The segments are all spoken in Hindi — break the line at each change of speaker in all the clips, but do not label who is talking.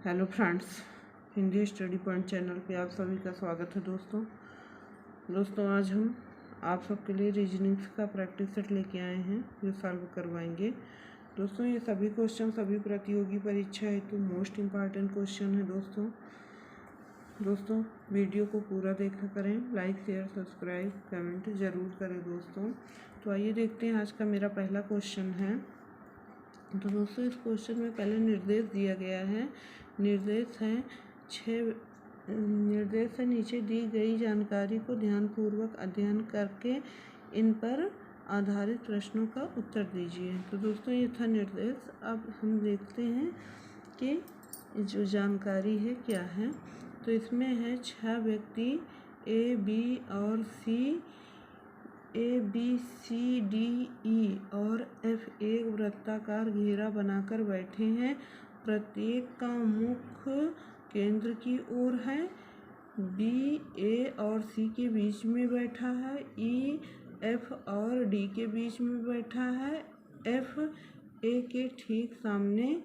Hello friends, Hindi study point channel पे आप सभी का स्वागत है। दोस्तों आज हम आप सबके लिए रीजनिंग्स का प्रैक्टिस सेट लेके आए हैं जो सॉल्व करवाएंगे। दोस्तों ये सभी क्वेश्चन सभी प्रतियोगी परीक्षा हेतु मोस्ट इम्पॉर्टेंट क्वेश्चन है। दोस्तों वीडियो को पूरा देखा करें, लाइक शेयर सब्सक्राइब कमेंट ज़रूर करें दोस्तों। तो आइए देखते हैं आज का मेरा पहला क्वेश्चन है। तो दोस्तों इस क्वेश्चन में पहले निर्देश दिया गया है। निर्देश है नीचे दी गई जानकारी को ध्यानपूर्वक अध्ययन करके इन पर आधारित प्रश्नों का उत्तर दीजिए। तो दोस्तों ये था निर्देश। अब हम देखते हैं कि जो जानकारी है क्या है। तो इसमें है 6 व्यक्ति A B C D E और एफ एक वृत्ताकार घेरा बनाकर बैठे हैं। प्रत्येक का मुख केंद्र की ओर है। बी ए और सी के बीच में बैठा है। ई एफ और डी के बीच में बैठा है। एफ ए के ठीक सामने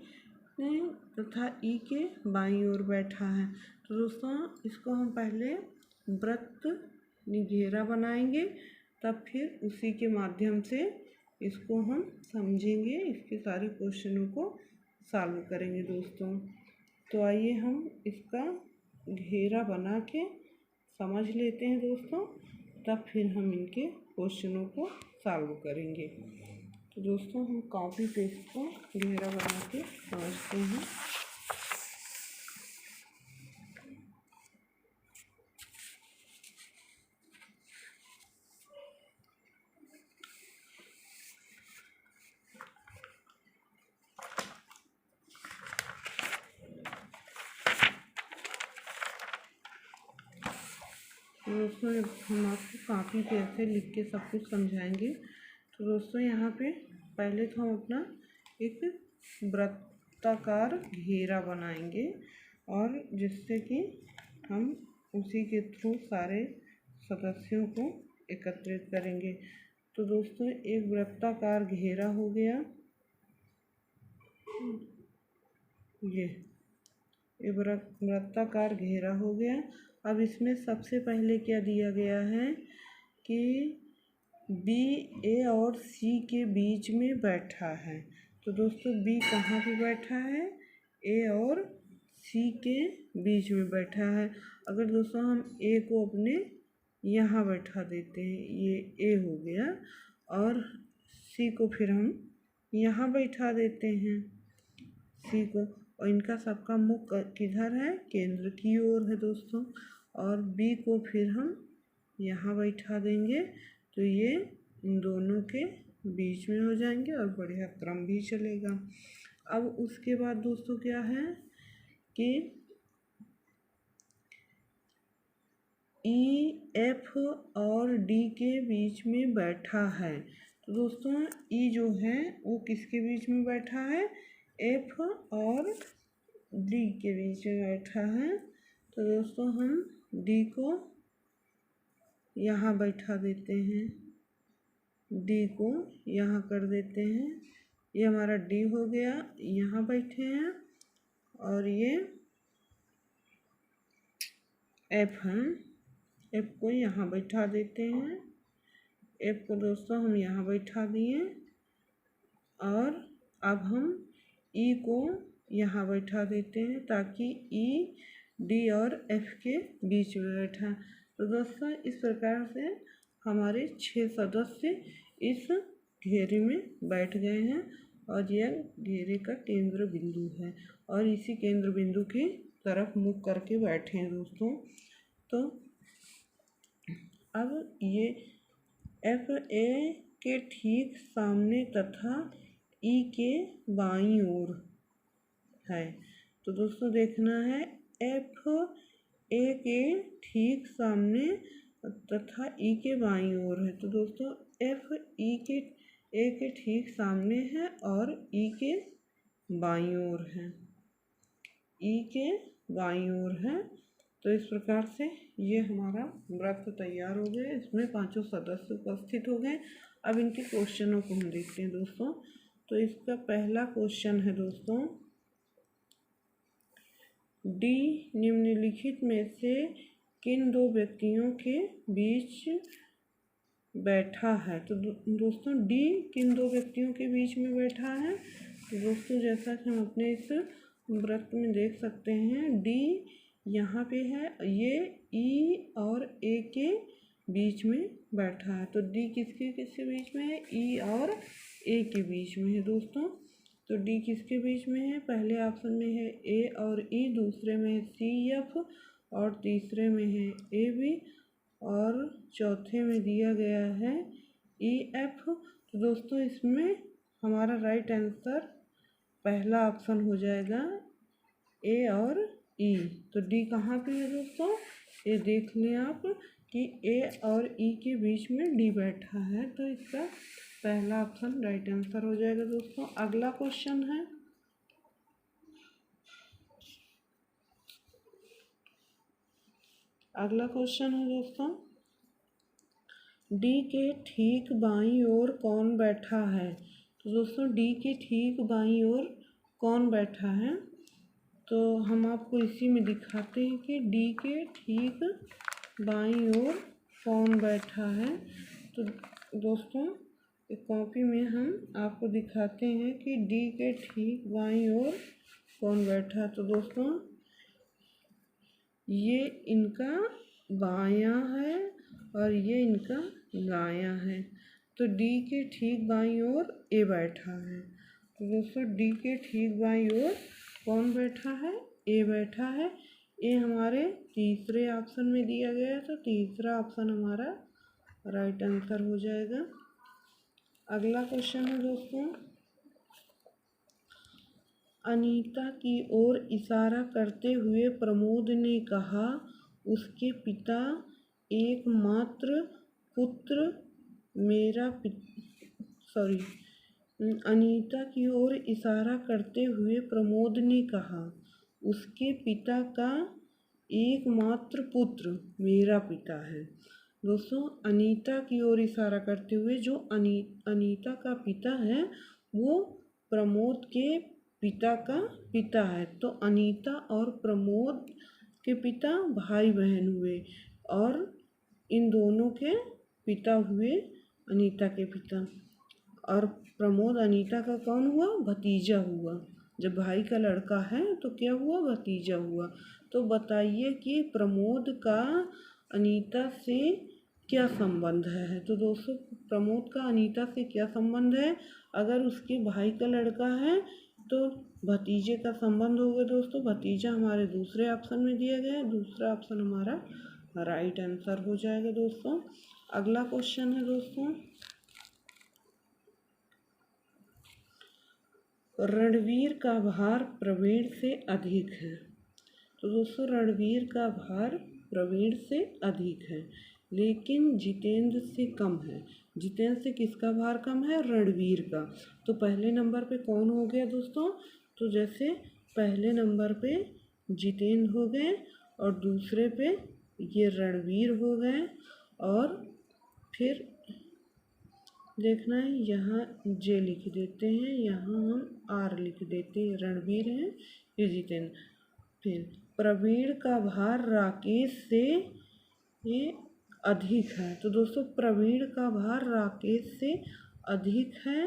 तथा ई के बाईं ओर बैठा है। तो दोस्तों इसको हम पहले वृत्त घेरा बनाएंगे, तब फिर उसी के माध्यम से इसको हम समझेंगे, इसके सारे क्वेश्चनों को सॉल्व करेंगे दोस्तों। तो आइए हम इसका घेरा बना के समझ लेते हैं दोस्तों, तब फिर हम इनके क्वेश्चनों को सॉल्व करेंगे। तो दोस्तों हम कॉपी पेस्ट को घेरा बना के समझते हैं। दोस्तों हम आपको कॉपी पे ऐसे लिख के सब कुछ समझाएंगे। तो दोस्तों यहाँ पे पहले तो हम अपना एक वृत्ताकार घेरा बनाएंगे और जिससे कि हम उसी के थ्रू सारे सदस्यों को एकत्रित करेंगे। तो दोस्तों एक वृत्ताकार घेरा हो गया, ये वृत्ताकार घेरा हो गया। अब इसमें सबसे पहले क्या दिया गया है कि बी ए और सी के बीच में बैठा है। तो दोस्तों बी कहाँ पे बैठा है? ए और सी के बीच में बैठा है। अगर दोस्तों हम ए को अपने यहाँ बैठा देते हैं, ये ए हो गया, और सी को फिर हम यहाँ बैठा देते हैं, सी को, और इनका सबका मुख किधर है? केंद्र की ओर है दोस्तों। और बी को फिर हम यहाँ बैठा देंगे, तो ये इन दोनों के बीच में हो जाएंगे और बढ़िया क्रम भी चलेगा। अब उसके बाद दोस्तों क्या है कि ई एफ और डी के बीच में बैठा है। तो दोस्तों ई जो है वो किसके बीच में बैठा है? एफ और डी के बीच में बैठा है। तो दोस्तों हम डी को यहाँ बैठा देते हैं, डी को यहाँ कर देते हैं, ये हमारा डी हो गया, यहाँ बैठे हैं, और ये एफ हैं, एफ को यहाँ बैठा देते हैं। एफ को दोस्तों हम यहाँ बैठा दिए, और अब हम ई को यहाँ बैठा देते हैं ताकि ई डी और एफ के बीच में बैठा। तो दोस्तों इस प्रकार से हमारे 6 सदस्य इस घेरे में बैठ गए हैं, और यह घेरे का केंद्र बिंदु है, और इसी केंद्र बिंदु की तरफ मुख करके बैठे हैं दोस्तों। तो अब ये एफ ए के ठीक सामने तथा ई के बाईं ओर है। तो दोस्तों देखना है एफ ए के ठीक सामने तथा ई के बाईं ओर है। तो दोस्तों एफ ए के ठीक सामने है और ई के बाईं ओर है, ई के बाईं ओर है। तो इस प्रकार से ये हमारा वृत्त तैयार हो गया, इसमें 5 सदस्य उपस्थित हो गए। अब इनके क्वेश्चनों को हम देखते हैं दोस्तों। तो इसका पहला क्वेश्चन है दोस्तों डी निम्नलिखित में से किन दो व्यक्तियों के बीच बैठा है। तो दोस्तों डी किन दो व्यक्तियों के बीच में बैठा है। तो दोस्तों जैसा कि हम अपने इस वृत्त में देख सकते हैं, डी यहाँ पे है, ये ई और ए के बीच में बैठा है। तो डी किसके किसके बीच में है, ई और ए के बीच में है दोस्तों। तो डी किसके बीच में है, पहले ऑप्शन में है ए और ई, दूसरे में है सी एफ और तीसरे में है ए बी और चौथे में दिया गया है ई एफ। तो दोस्तों इसमें हमारा राइट आंसर पहला ऑप्शन हो जाएगा ए और ई। तो डी कहाँ पे है दोस्तों, ये देख लें आप कि ए और ई के बीच में डी बैठा है, तो इसका पहला ऑप्शन राइट आंसर हो जाएगा दोस्तों। अगला क्वेश्चन है, अगला क्वेश्चन है दोस्तों, डी के ठीक बाईं ओर कौन बैठा है। तो दोस्तों डी के ठीक बाईं ओर कौन बैठा है, तो हम आपको इसी में दिखाते हैं कि डी के ठीक बाईं ओर कौन बैठा है। तो दोस्तों एक कॉपी में हम आपको दिखाते हैं कि डी के ठीक बाईं ओर कौन बैठा है। तो दोस्तों ये इनका बायां है और ये इनका दायां है। तो डी के ठीक बाईं ओर ए बैठा है। तो दोस्तों डी के ठीक बाईं ओर कौन बैठा है, ए बैठा है। ए हमारे तीसरे ऑप्शन में दिया गया है, तो तीसरा ऑप्शन हमारा राइट आंसर हो जाएगा। अगला क्वेश्चन है दोस्तों, अनीता की ओर इशारा करते हुए प्रमोद ने कहा, उसके पिता एकमात्र पुत्र मेरा अनीता की ओर इशारा करते हुए प्रमोद ने कहा, उसके पिता का एकमात्र पुत्र मेरा पिता है। दोस्तों अनीता की ओर इशारा करते हुए जो अनीता का पिता है वो प्रमोद के पिता का पिता है। तो अनीता और प्रमोद के पिता भाई बहन हुए और इन दोनों के पिता हुए अनीता के पिता, और प्रमोद अनीता का कौन हुआ, भतीजा हुआ। जब भाई का लड़का है तो क्या हुआ, भतीजा हुआ। तो बताइए कि प्रमोद का अनीता से क्या संबंध है। तो दोस्तों प्रमोद का अनीता से क्या संबंध है, अगर उसके भाई का लड़का है तो भतीजे का संबंध होगा दोस्तों। भतीजा हमारे दूसरे ऑप्शन में दिया गया है, दूसरा ऑप्शन हमारा राइट आंसर हो जाएगा दोस्तों। अगला क्वेश्चन है दोस्तों, रणवीर का भार प्रवीण से अधिक है। तो दोस्तों रणवीर का भार प्रवीण से अधिक है लेकिन जितेंद्र से कम है। जितेंद्र से किसका भार कम है, रणवीर का। तो पहले नंबर पे कौन हो गया दोस्तों, तो जैसे पहले नंबर पे जितेंद्र हो गए और दूसरे पे ये रणवीर हो गए, और फिर देखना है यहाँ जे लिख देते हैं, यहाँ हम आर लिख देते हैं, रणवीर है ये जितेंद्र। फिर प्रवीण का भार राकेश से ये अधिक है। तो दोस्तों प्रवीण का भार राकेश से अधिक है,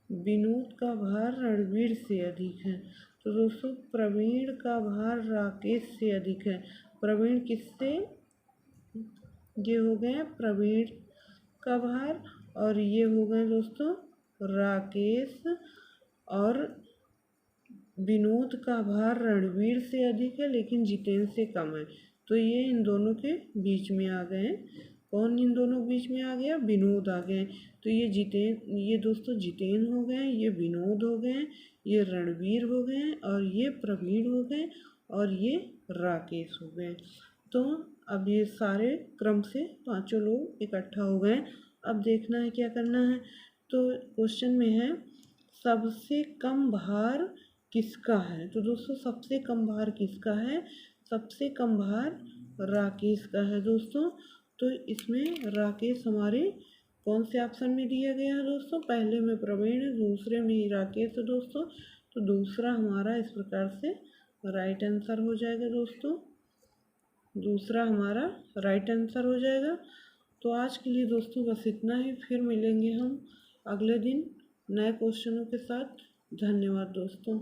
विनोद का भार रणवीर से अधिक है। तो दोस्तों प्रवीण का भार राकेश से अधिक है। प्रवीण किससे, ये हो गए प्रवीण का भार और ये हो गए दोस्तों राकेश, और विनोद का भार रणवीर से अधिक है लेकिन जितेंद्र से कम है। तो ये इन दोनों के बीच में आ गए। कौन इन दोनों के बीच में आ गया, विनोद आ गए। तो ये दोस्तों जितेंद्र हो गए, ये विनोद हो गए, ये रणवीर हो गए और ये प्रवीण हो गए और ये राकेश हो गए। तो अब ये सारे क्रम से पांचों लोग इकट्ठा हो गए। अब देखना है क्या करना है। तो क्वेश्चन में है सबसे कम भार किसका है। तो दोस्तों सबसे कम भार किसका है, सबसे कम भार राकेश का है दोस्तों। तो इसमें राकेश हमारे कौन से ऑप्शन में दिया गया है दोस्तों, पहले में प्रवीण है, दूसरे में राकेश है दोस्तों। तो दूसरा हमारा इस प्रकार से राइट आंसर हो जाएगा दोस्तों। दूसरा हमारा राइट आंसर हो जाएगा। तो आज के लिए दोस्तों बस इतना ही। फिर मिलेंगे हम अगले दिन नए क्वेश्चनों के साथ। धन्यवाद दोस्तों।